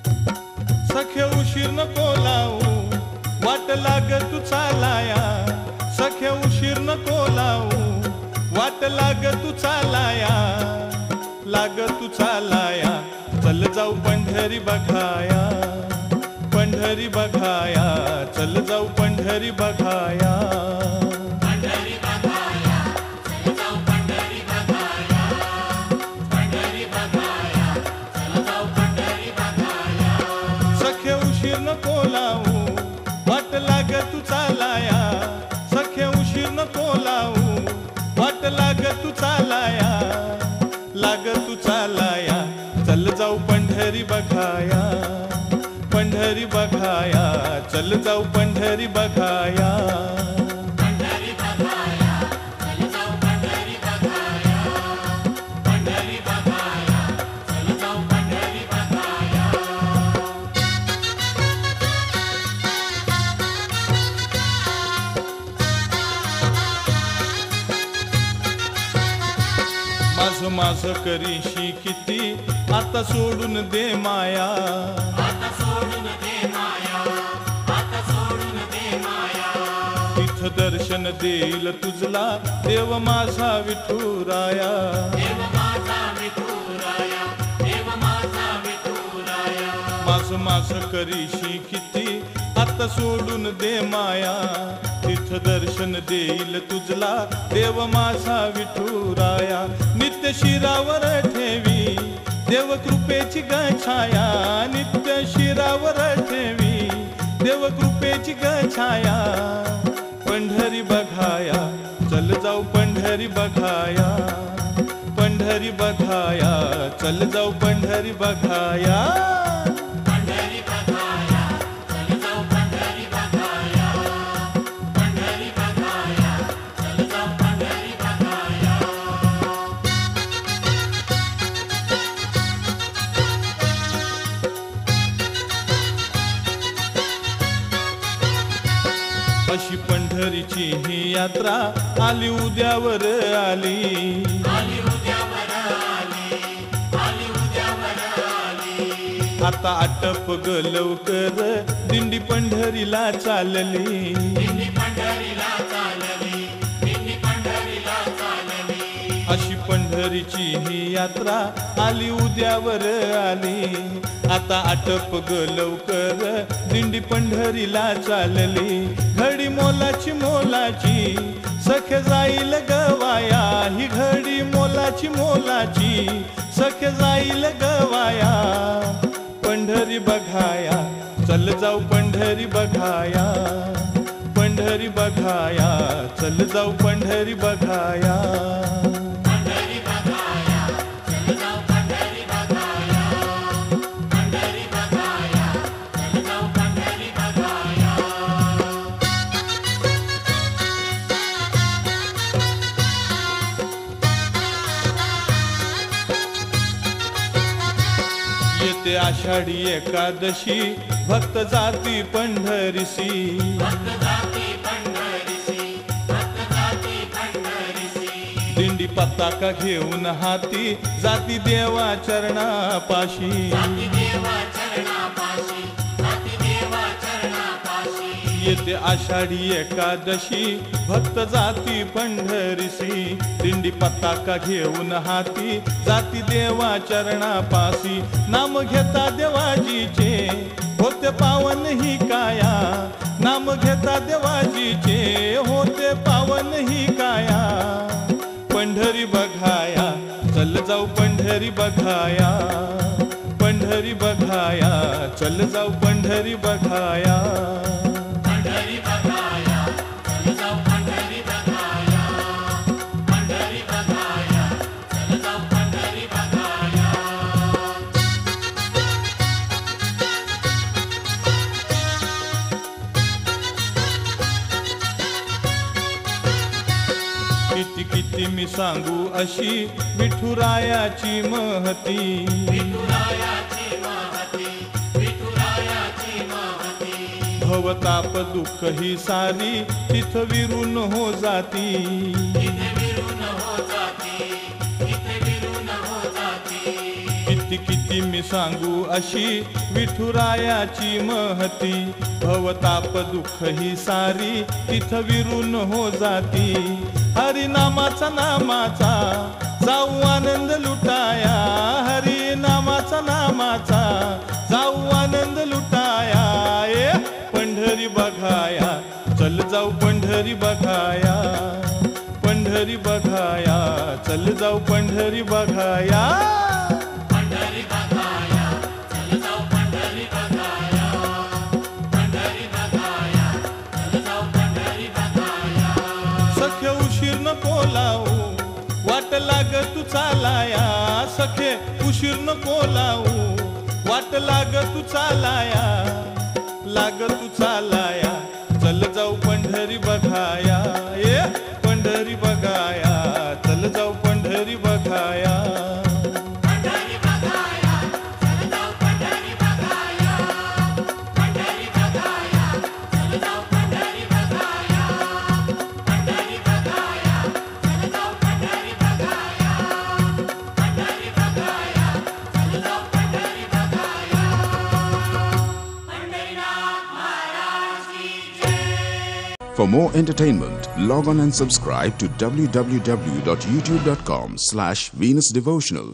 सख्या उशीर नको लावू वाट लाग तू चालाया, सख्या उशीर नको लावू वाट लाग तू चालाया, लाग तू चालाया, चल जाऊ पंढरी बघाया, पंढरी बघाया, चल जाऊ पंढरी बघाया, पंढरी बघाया, चल जाऊ पंढरी बघाया, पंढरी बघाया, चल जाऊ पंढरी बघाया. सख्या उशीर नको लावू वाट लाग तू चालाया, सख्या उशीर नको लावू वाट लाग तू चालाया, लाग तू चालाया, चल जाऊ पंढरी बघाया, पंढरी बघाया, चल जाऊ पंढरी बघाया, पंढरी बघाया, चल जाऊ पंढरी बघाया, पंढरी बघाया, चल जाऊ पंढरी बघाया. माझ माझ करीशी किती आता सोडून दे माया, आता सोडून दे माया, आता सोडून दे माया. तिथ दर्शन देईल तुझला देव माझा विठुराया, देव माझा विठुराया, देव माझा विठुराया. माझ माझ करीशी किती आता सोडून दे माया, तिथ दर्शन देईल तुझला देव माझा विठुराया. नित्य शिरावर ठेवी देव कृपेची गछाया, नित्य शिरावर ठेवी देव कृपेची गछाया, पंढरी बघाया, चल जाऊ पंढरी बघाया, पंढरी बघाया, चल जाऊ पंढरी बघाया, पंढरी बघाया, चल जाऊ पंढरी बघाया, पंढरी बघाया, चल जाऊ पंढरी बघाया. अशी पंढरीची ही यात्रा आली उद्यावर आली, आली उद्यावर आली, आली उद्यावर आली. आता आटप ग लवकर दिंडी पंढरीला चालली, दिंडी पंढरीला चालली, दिंडी पंढरीला चालली. अशी पंढरीची ही यात्रा आली उद्यावर आली, आता आटप ग लवकर दिंडी पंढरीला चालली. घडी मोलाची मोलाची सख्य जाईल गवाया, ही घडी मोलाची मोलाची सख्य जाईल गवाया, पंढरी बघाया, चल जाऊ पंढरी बघाया, पंढरी बघाया, चल जाऊ पंढरी बघाया, पंढरी बघाया, चल जाऊ पंढरी बघाया, पंढरी बघाया, चल जाऊ पंढरी बघाया. येते आषाढी एकादशी भक्त जाती पंढरीसी, भक्त जाती पंढरीसी, भक्त जाती पंढरीसी. दिंडी पताका घेऊन हाती जाती देवा चरणापाशी, जाती देवा चरणापाशी, जाती देवा चरणापाशी. येते आषाढी एकादशी भक्त जाती पंढरीसी, दिंडी पताका घेऊन हाती जाती देवा चरणापाशी. नाम घेता देवाजीचे होते पावन ही काया, नाम घेता देवाजीचे होते पावन ही काया, पंढरी बघाया, चल जाऊ पंढरी बघाया, पंढरी बघाया, चल जाऊ पंढरी बघाया, पंढरी बघाया, चल जाऊ पंढरी बघाया, पंढरी बघाया, चल जाऊ पंढरी बघाया. किती किती मी सांगू अशी विठुरायाची महती, विठुरायाची महती, विठुरायाची महती. भवताप दुःख ही सारी तिथ विरून हो जाती, इथे विरून हो जाती, इथे विरून हो जाती. किती किती मी सांगू अशी विठुरायाची महती, भवताप दुःख ही सारी तिथ विरून हो जाती. हरिनामाचा नामाचा जाऊ आनंद लुटाया, हरिनामाचा नामाचा जाऊ आनंद लुटाया. पंढरी बघाया चल जाऊ पंढरी बघाया, पंढरी बघाया चल जाऊ पंढरी बघाया. पंढरी बघाया चल जाऊ पंढरी बघाया, पंढरी बघाया चल जाऊ पंढरी बघाया. सख्य उशीर नको लावू वाट लाग तू चालाया, सखे उशीर नको लावू वाट लाग तू चालाया, लाग तू चालाया. चल जाऊ पंढरी बघाया, पंढरी बघाया चल जाऊ पंढरी बघाया. पंढरी बघाया चल जाऊ पंढरी बघाया, पंढरी बघाया चल जाऊ पंढरी बघाया, पंढरी बघाया चल जाऊ पंढरी बघाया, पंढरी बघाया चल जाऊ पंढरी बघाया. पंढरीनाथ महाराज की जय. For more entertainment, log on and subscribe to www.youtube.com/VenusDevotional.